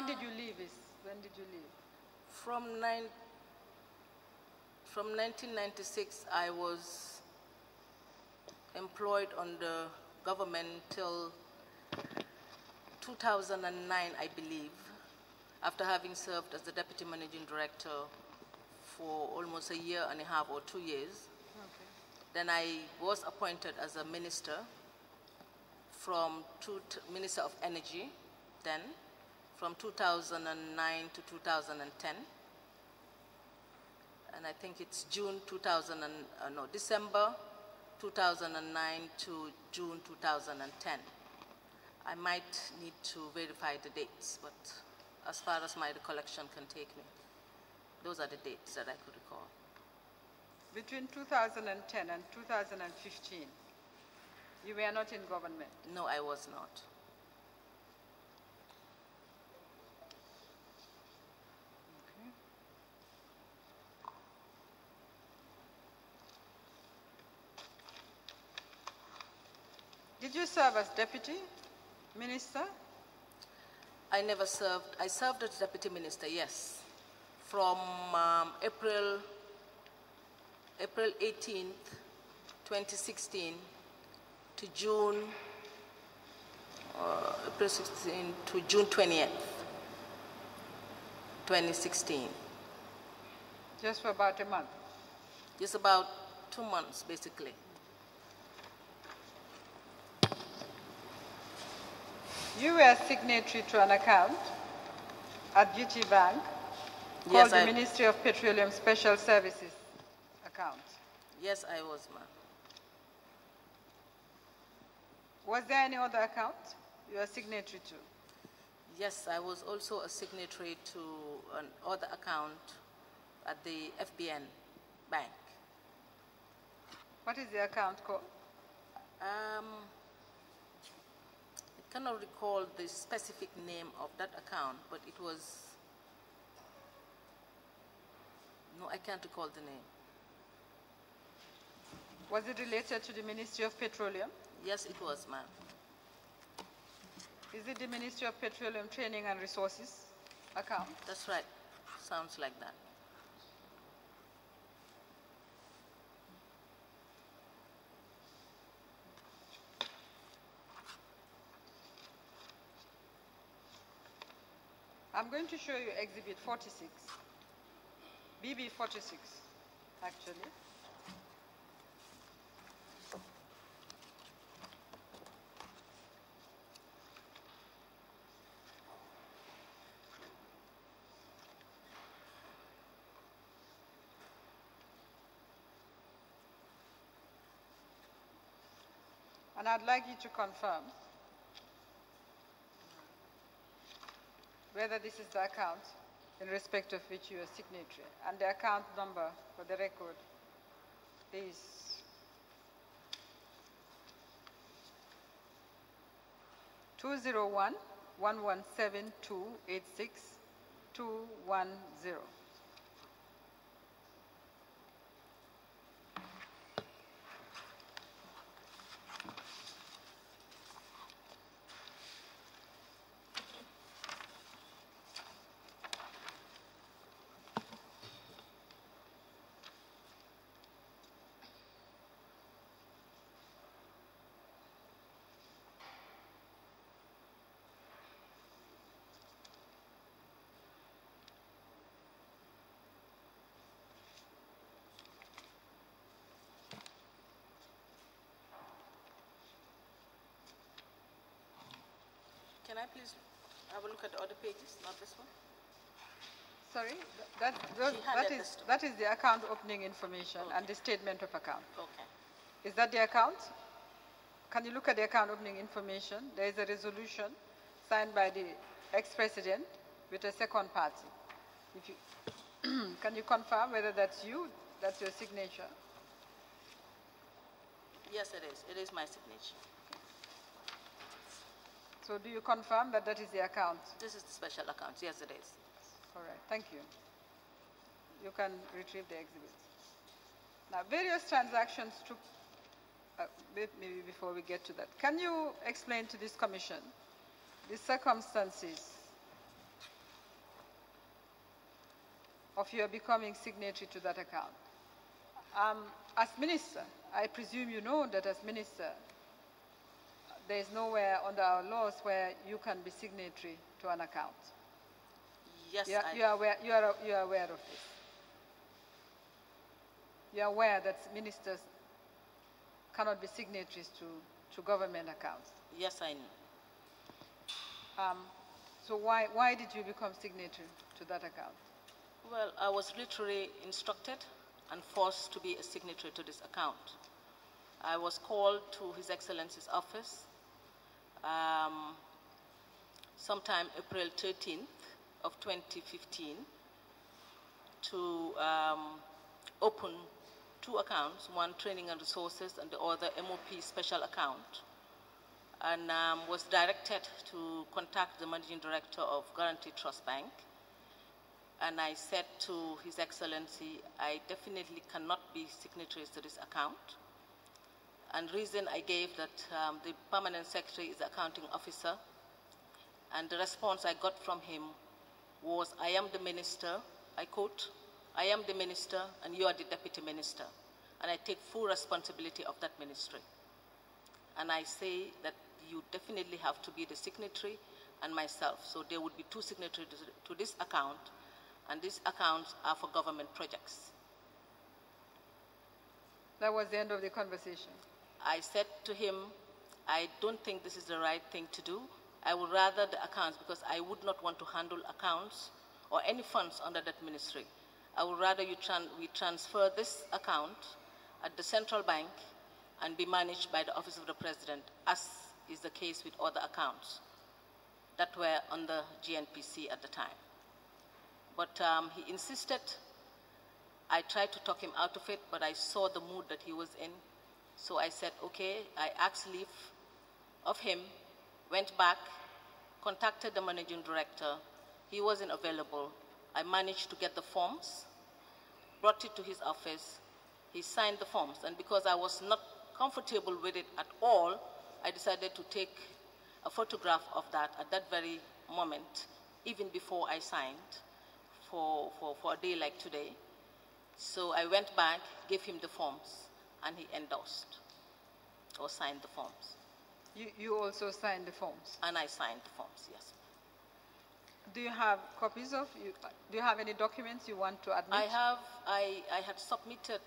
did you leave? When did you leave? From 1996, I was employed on the government till 2009, I believe, after having served as the Deputy Managing Director for almost a year and a half or 2 years. Okay. Then I was appointed as a minister from Minister of Energy then, from 2009 to 2010. And I think it's December 2009 to June 2010. I might need to verify the dates, but as far as my recollection can take me, those are the dates that I could recall. Between 2010 and 2015, you were not in government? No, I was not. Okay. Did you serve as deputy minister? I never served. I served as deputy minister, yes, from April 18th, 2016 to June, April 16 to June 20th, 2016. Just for about a month? Just about 2 months, basically. You were signatory to an account at GT Bank called the Ministry of Petroleum Special Services account. Yes, I was, ma'am. Was there any other account you were signatory to? Yes, I was also a signatory to another account at the FBN Bank. What is the account called? I cannot recall the specific name of that account, but it was, no, I can't recall the name. Was it related to the Ministry of Petroleum? Yes, it was, ma'am. Is it the Ministry of Petroleum Training and Resources account? That's right. Sounds like that. I'm going to show you Exhibit 46, BB 46, actually. And I'd like you to confirm whether this is the account in respect of which you are signatory. And the account number for the record is 201-117-286-210. Can I please have a look at the other pages, not this one? Sorry, that is the account opening information and the statement of account. Okay. Is that the account? Can you look at the account opening information? There is a resolution signed by the ex-president with a second party. If you can you confirm whether that's you, that's your signature? Yes, it is. It is my signature. So do you confirm that that is the account? This is the special account. Yes, it is. All right, thank you. You can retrieve the exhibit. Now, various transactions took, maybe before we get to that, can you explain to this commission the circumstances of your becoming signatory to that account. As minister, I presume you know that as minister, there is nowhere under our laws where you can be signatory to an account. Yes, you are aware of this. You are aware that ministers cannot be signatories to government accounts. Yes, I know. So why did you become signatory to that account? Well, I was literally instructed and forced to be a signatory to this account. I was called to His Excellency's office sometime April 13th of 2015 to open two accounts, one training and resources and the other MOP special account, and was directed to contact the managing director of Guarantee Trust Bank. And I said to His Excellency, I definitely cannot be signatories to this account. And reason I gave that the permanent secretary is the accounting officer, and the response I got from him was, I am the minister, I quote, I am the minister and you are the deputy minister, and I take full responsibility of that ministry. And I say that you definitely have to be the signatory and myself. So there would be two signatories to this account, and these accounts are for government projects. That was the end of the conversation. I said to him, I don't think this is the right thing to do. I would rather the accounts, because I would not want to handle accounts or any funds under that ministry. I would rather we transfer this account at the central bank and be managed by the Office of the President, as is the case with other accounts that were under GNPC at the time. But he insisted. I tried to talk him out of it, but I saw the mood that he was in. So I said, okay, I asked leave of him, went back, contacted the managing director. He wasn't available. I managed to get the forms, brought it to his office. He signed the forms, and because I was not comfortable with it at all, I decided to take a photograph of that at that very moment, even before I signed for a day like today. So I went back, gave him the forms, and he endorsed or signed the forms. You also signed the forms? And I signed the forms, yes. Do you have copies of, do you have any documents you want to admit? I had submitted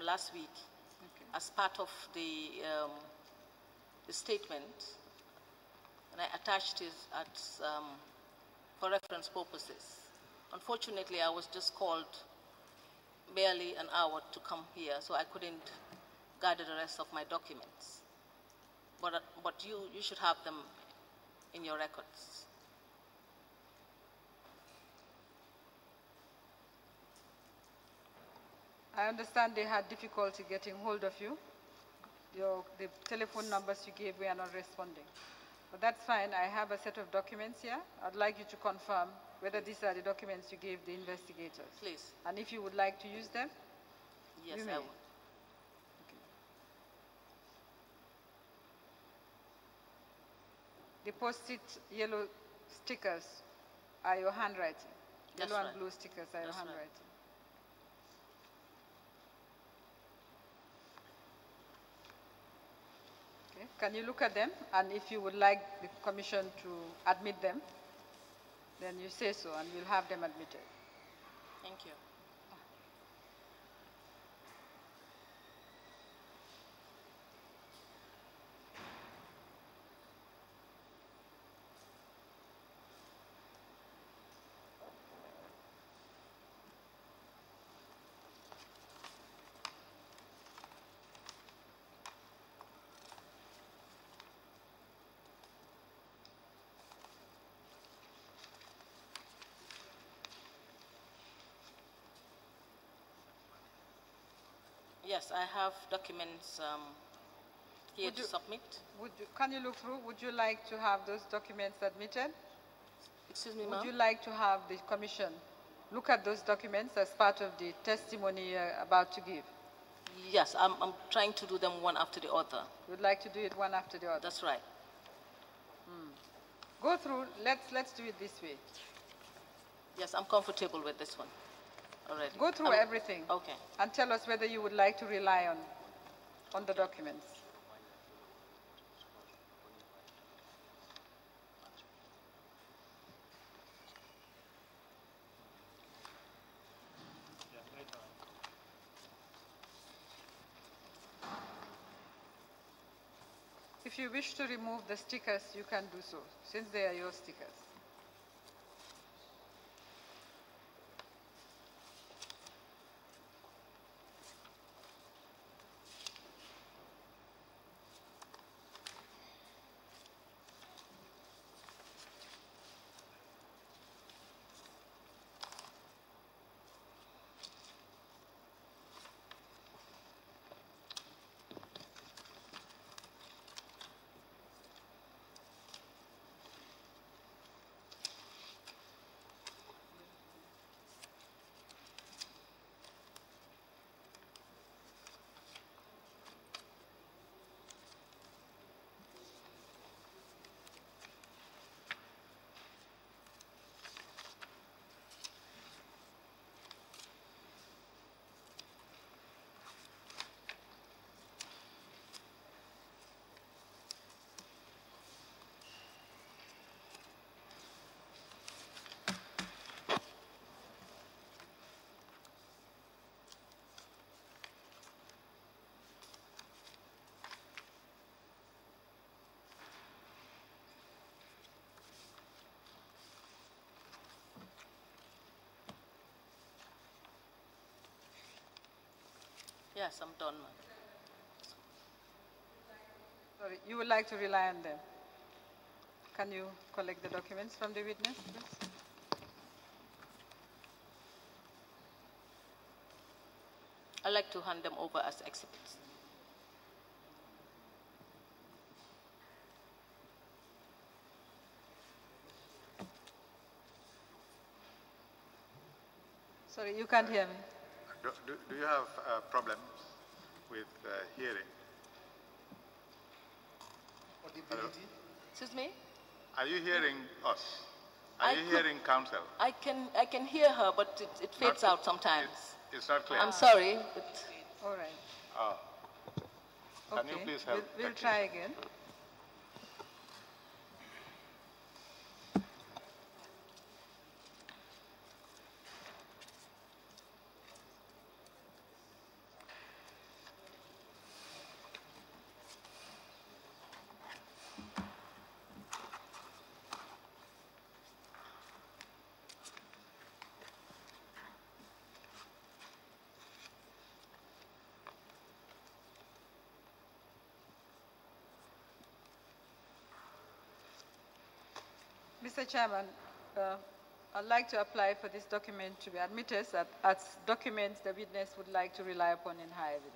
last week as part of the statement, and I attached it for reference purposes. Unfortunately, I was just called barely an hour to come here, so I couldn't gather the rest of my documents. But you should have them in your records. I understand they had difficulty getting hold of you. The telephone numbers you gave were not responding. But that's fine. I have a set of documents here. I'd like you to confirm whether these are the documents you gave the investigators. Please. And if you would like to use them? Yes, you may. I would. Okay. The post-it yellow stickers are your handwriting. That's Yellow right. and blue stickers are your That's handwriting. right. Can you look at them? And if you would like the Commission to admit them, then you say so, and we'll have them admitted. Thank you. Yes, I have documents here to submit. Can you look through? Would you like to have those documents admitted? Excuse me, ma'am? Would you like to have the Commission look at those documents as part of the testimony you're about to give? Yes, I'm trying to do them one after the other. You'd like to do it one after the other? That's right. Go through. Let's do it this way. Yes, I'm comfortable with this one. already. Go through everything. Okay. And tell us whether you would like to rely on the documents. If you wish to remove the stickers, you can do so, since they are your stickers. Yes, I'm done, ma'am. Sorry, you would like to rely on them. Can you collect the documents from the witness, please? I'd like to hand them over as exhibits. Sorry, you can't hear me. Do you have problems with hearing? Audibility? Excuse me? Are you hearing us? Are you hearing counsel? I can hear her, but it fades out sometimes. It's not clear. I'm sorry, but All right. Oh. Can Okay. you please help? We'll try again. Mr. Chairman, I'd like to apply for this document to be admitted as documents the witness would like to rely upon in high evidence.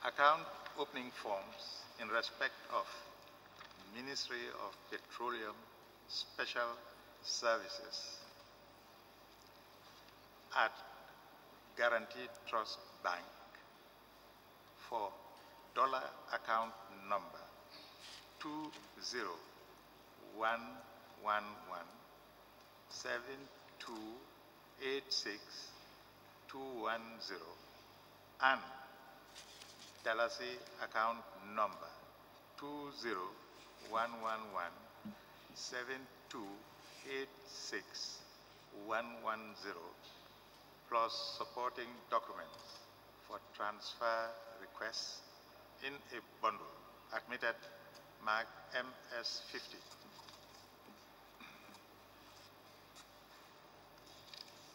account opening forms in respect of Ministry of Petroleum Special Services at Guaranteed Trust Bank for dollar account number 20117286210 and Dalasi account number 20117286110 plus supporting documents for transfer requests in a bundle admitted mark MS50.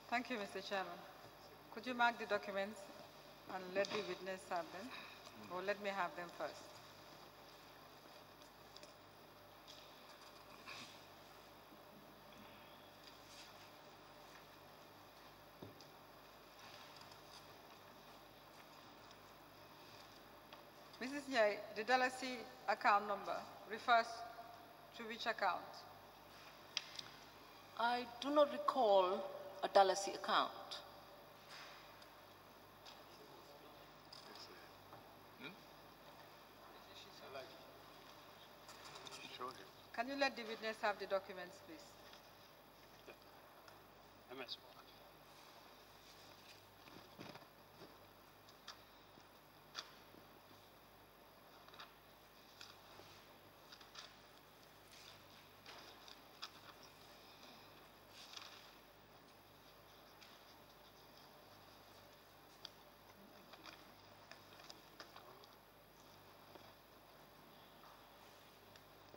Thank you, Mr. Chairman. Could you mark the documents and let the witness have them? Or let me have them first. Mrs. Nyai, the Dalasi account number refers to which account? I do not recall a Dalasi account. Can you let the witness have the documents, please? MS.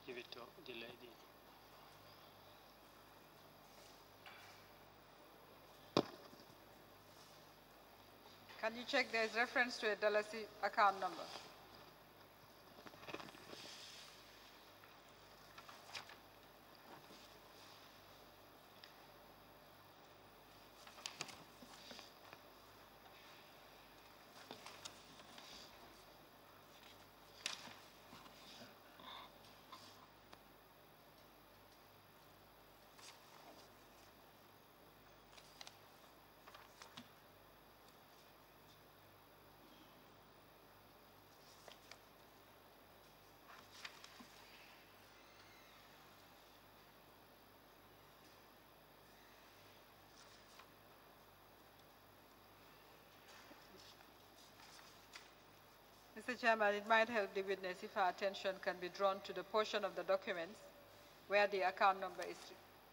Give it to the lady. Can you check there is reference to a Dalasi account number? Mr. Chairman, it might help the witness if our attention can be drawn to the portion of the documents where the account number is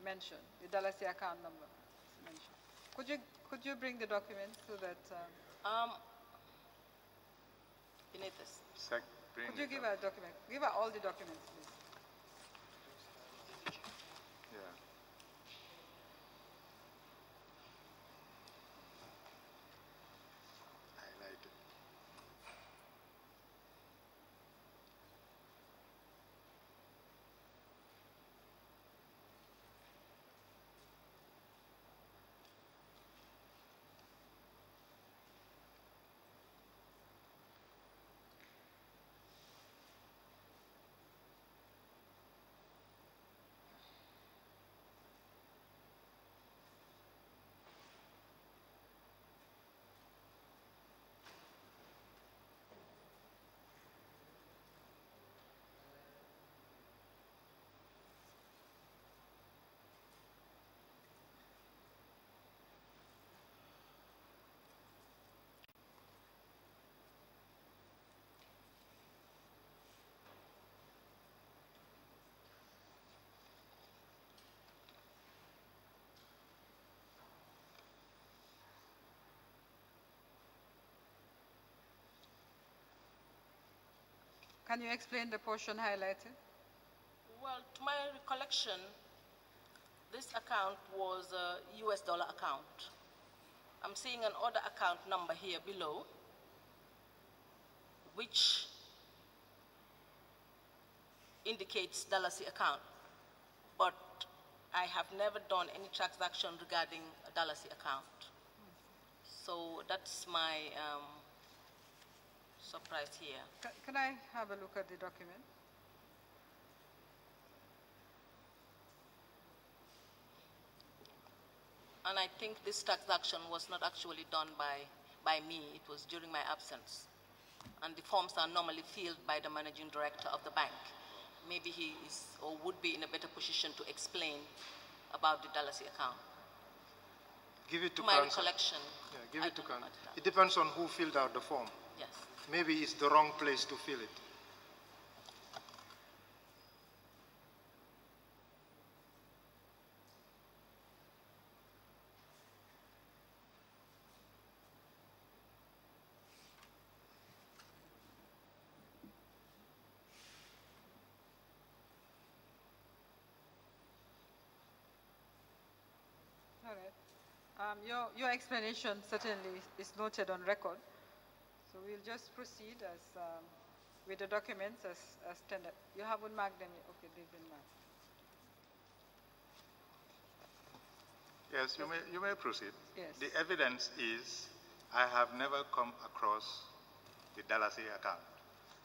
mentioned, the Dalasi account number is mentioned. Could you bring the documents so that... Beneath this. Could you give her a document? Give her all the documents, please. Yeah. Highlighted. Can you explain the portion highlighted? Well, to my recollection, this account was a US dollar account. I'm seeing an order account number here below, which indicates Dalasi account. But I have never done any transaction regarding a Dalasi account. So that's my surprised here. Can I have a look at the document? And I think this transaction was not actually done by me. It was during my absence. And the forms are normally filled by the managing director of the bank. Maybe he is or would be in a better position to explain about the Dalasi account. Give it to my counsel. recollection. Yeah, give it to counsel. counsel. It depends on who filled out the form. Yes. Maybe it's the wrong place to fill it. All right. Your explanation certainly is noted on record. So we'll just proceed as with the documents as standard. You haven't marked them yet. Okay, they've been marked. Yes, you may proceed. Yes. The evidence is I have never come across the Dalasi account.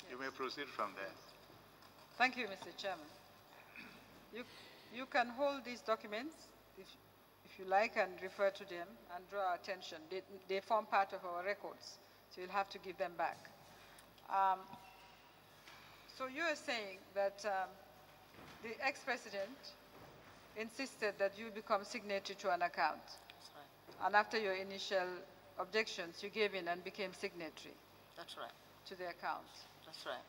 Yes. You may proceed from there. Thank you, Mr. Chairman. You can hold these documents if you like and refer to them and draw attention. They form part of our records, so you'll have to give them back. So you are saying that the ex-president insisted that you become signatory to an account. That's right. And after your initial objections, you gave in and became signatory That's right. to the account. That's right.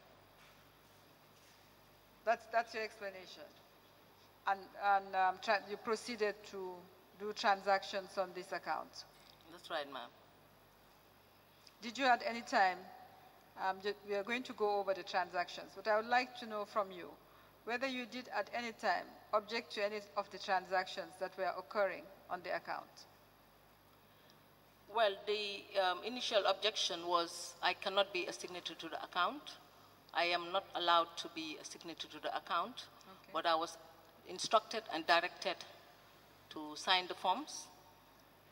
That's your explanation. And you proceeded to do transactions on this account. That's right, ma'am. Did you at any time, we are going to go over the transactions, but I would like to know from you whether you did at any time object to any of the transactions that were occurring on the account. Well, the initial objection was I cannot be a signatory to the account. I am not allowed to be a signatory to the account, Okay. but I was instructed and directed to sign the forms,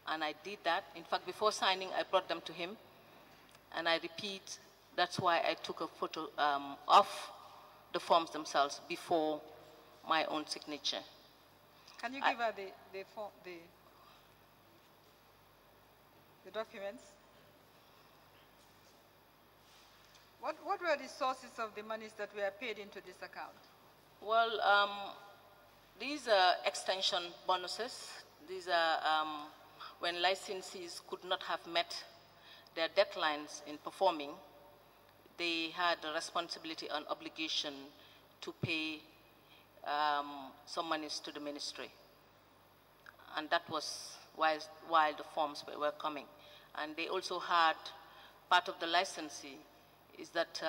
and I did that. In fact, before signing, I brought them to him, and I repeat, that's why I took a photo of the forms themselves before my own signature. Can you give her the documents? What were the sources of the monies that were paid into this account? Well, these are extension bonuses. These are when licensees could not have met their deadlines in performing, they had a responsibility and obligation to pay some monies to the ministry. And that was while the forms were coming. And they also had, part of the licensee is that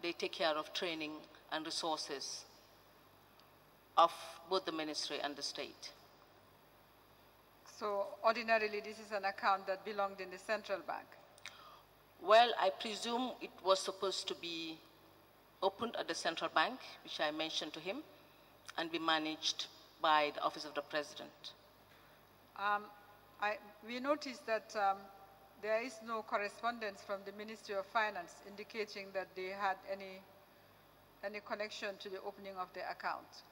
they take care of training and resources of both the ministry and the state. So ordinarily, this is an account that belonged in the central bank? Well, I presume it was supposed to be opened at the central bank, which I mentioned to him, and be managed by the Office of the President. We noticed that there is no correspondence from the Ministry of Finance indicating that they had any connection to the opening of the account.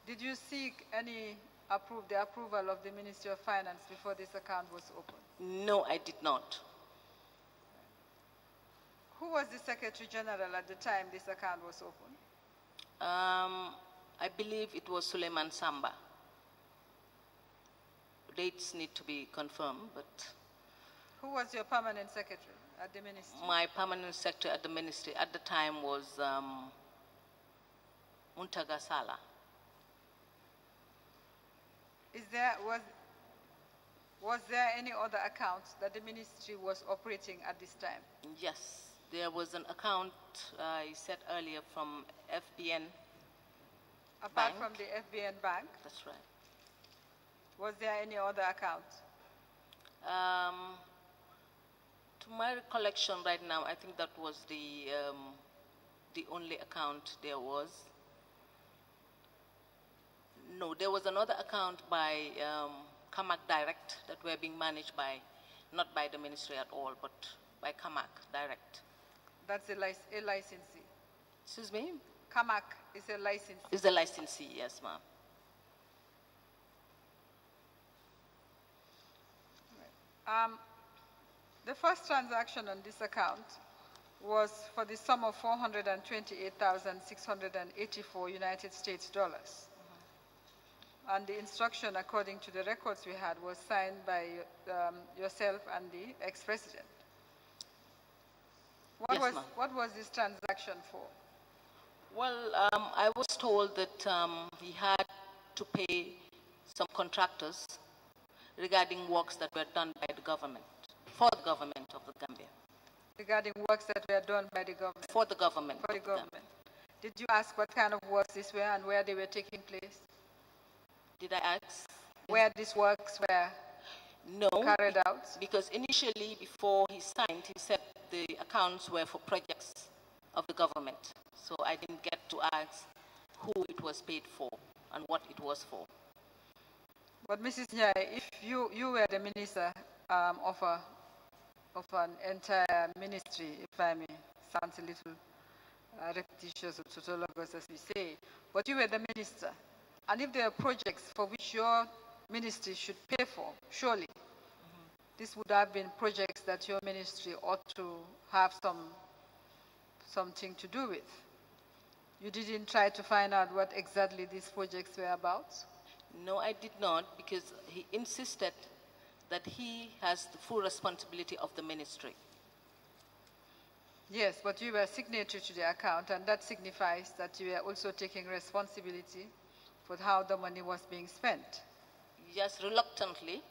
Did you seek the approval of the Ministry of Finance before this account was opened? No, I did not. Who was the Secretary General at the time this account was opened? I believe it was Suleiman Samba. Dates need to be confirmed, but... Who was your permanent secretary at the ministry? My permanent secretary at the ministry at the time was Muntaga Sala. Was there any other account that the ministry was operating at this time? Yes, there was an account I said earlier from FBN. Apart Bank. from the FBN Bank, That's right. was there any other account? To my recollection right now, I think that was the only account there was. No, there was another account by Kamak Direct that were being managed by, not by the ministry at all, but by Kamak Direct. That's a licensee. Excuse me? CAMAC is a licensee. Is the licensee, yes, ma'am. The first transaction on this account was for the sum of 428,684 United States dollars. And the instruction, according to the records we had, was signed by yourself and the ex-president. What was this transaction for? Well, I was told that he had to pay some contractors regarding works that were done by the government, for the government of the Gambia. Regarding works that were done by the government? For the government. For the government. Did you ask what kind of works these were and where they were taking place? Did I ask? Where these works were carried out? Because initially, before he signed, he said the accounts were for projects of the government. So I didn't get to ask who it was paid for and what it was for. But Mrs. Nyai, if you were the minister of an entire ministry, if I may, sounds a little repetitious or tautologous as we say, but you were the minister, and if there are projects for which your ministry should pay for, surely this would have been projects that your ministry ought to have something to do with. You didn't try to find out what exactly these projects were about? No, I did not, because he insisted that he has the full responsibility of the ministry. Yes, but you were signatory to the account, and that signifies that you were also taking responsibility for how the money was being spent. Yes, reluctantly.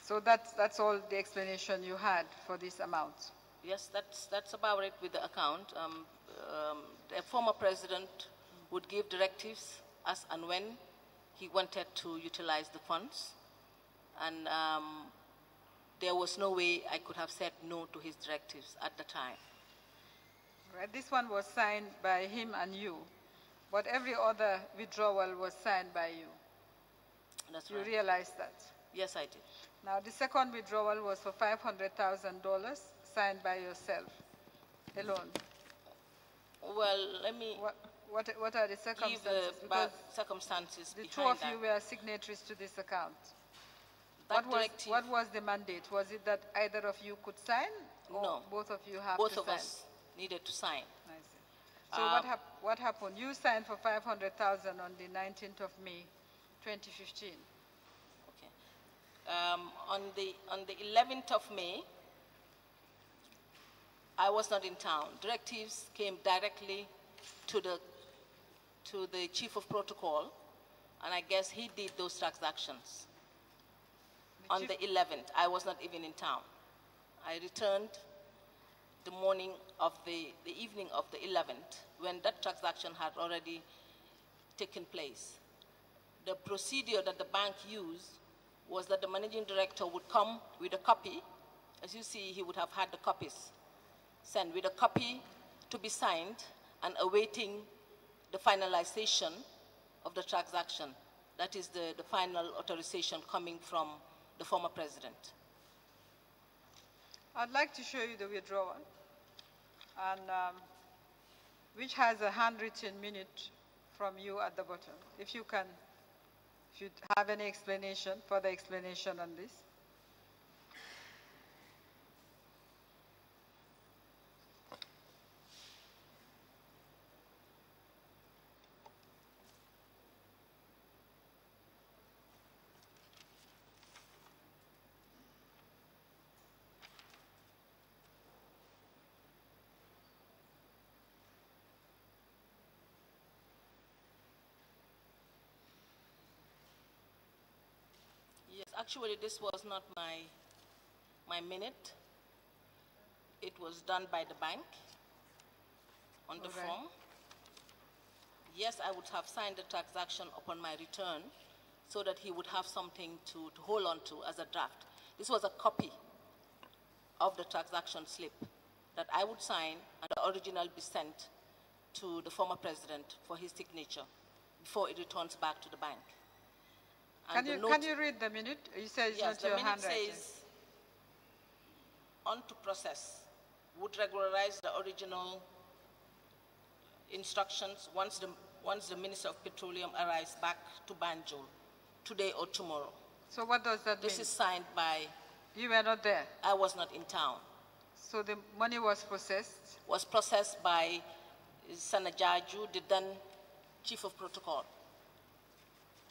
So that's all the explanation you had for this amount? Yes, that's about it with the account. The former president would give directives as and when he wanted to utilize the funds. And there was no way I could have said no to his directives at the time. Right. This one was signed by him and you, but every other withdrawal was signed by you. That's right. You realize that? Yes, I did. Now, the second withdrawal was for $500,000 signed by yourself alone. Well, let me what are the circumstances? give the circumstances the behind two of you were signatories to this account. What was the mandate? Was it that either of you could sign, or no, both of you have both to of sign? us needed to sign. I see. So what happened? You signed for $500,000 on the 19th of May, 2015. On the 11th of May, I was not in town. Directives came directly to the chief of protocol, and I guess he did those transactions. On the 11th, I was not even in town. I returned the morning of the evening of the 11th, when that transaction had already taken place. The procedure that the bank used was that the managing director would come with a copy. As you see, he would have had the copies sent with a copy to be signed and awaiting the finalization of the transaction. That is the final authorization coming from the former president. I'd like to show you the withdrawal, and which has a handwritten minute from you at the bottom. If you have any explanation, further explanation on this. Actually, this was not my minute. It was done by the bank on the form. Yes, I would have signed the transaction upon my return so that he would have something to hold on to as a draft. This was a copy of the transaction slip that I would sign and the original be sent to the former president for his signature before it returns back to the bank. Can you read the minute? You said it's not your handwriting. on to process would regularize the original instructions once the Minister of Petroleum arrives back to Banjul, today or tomorrow. So what does that mean? This is signed by... You were not there? I was not in town. So the money was processed? Was processed by Sanajaju, the then Chief of Protocol.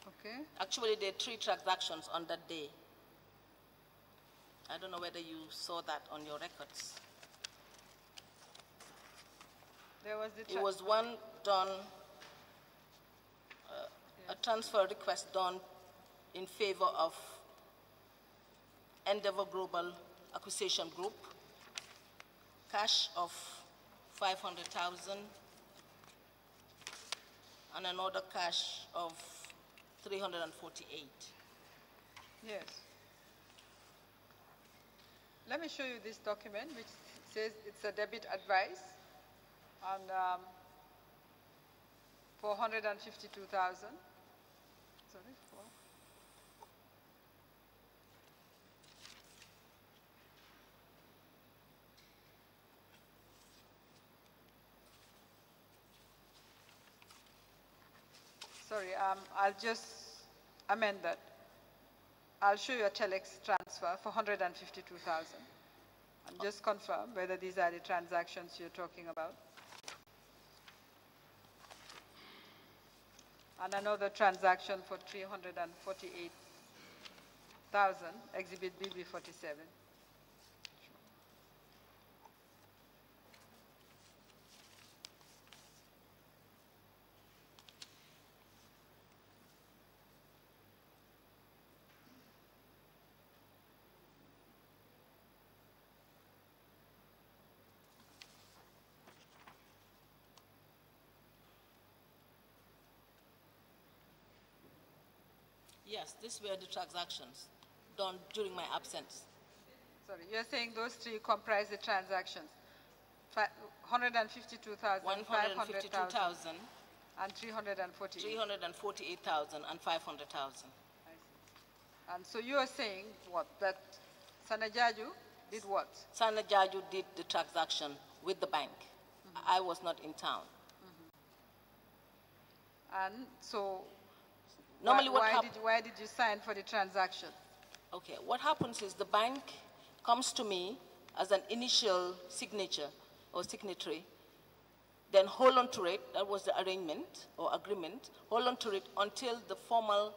Okay. Actually, there are 3 transactions on that day. I don't know whether you saw that on your records. There was the It was one done, a transfer request done in favor of Endeavor Global Acquisition Group, cash of 500,000, and another cash of 348. Yes. Let me show you this document, which says it's a debit advice, and for 152,000. Sorry, for. Sorry, I'll just amend that. I'll show you a telex transfer for 152,000. And just confirm whether these are the transactions you're talking about. And another transaction for 348,000, Exhibit BB47. Yes, these were the transactions done during my absence. Sorry, you're saying those 3 comprise the transactions. 152,000, 152,000, and 348. 348,000, and 500,000. I see. And so you are saying what? That Sanajaju did what? Sanajaju did the transaction with the bank. I was not in town. And so Normally why did you sign for the transaction? Okay, what happens is the bank comes to me as an initial signature or signatory, then hold on to it, that was the arrangement or agreement, hold on to it until the formal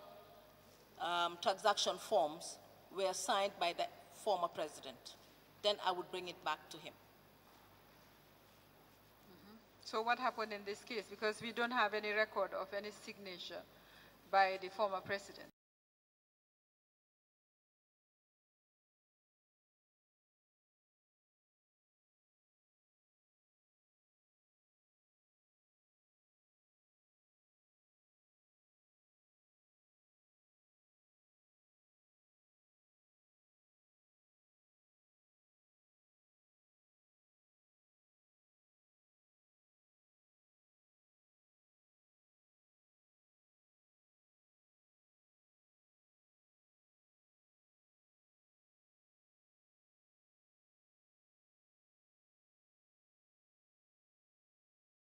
transaction forms were signed by the former president. Then I would bring it back to him. So what happened in this case? Because we don't have any record of any signature by the former president.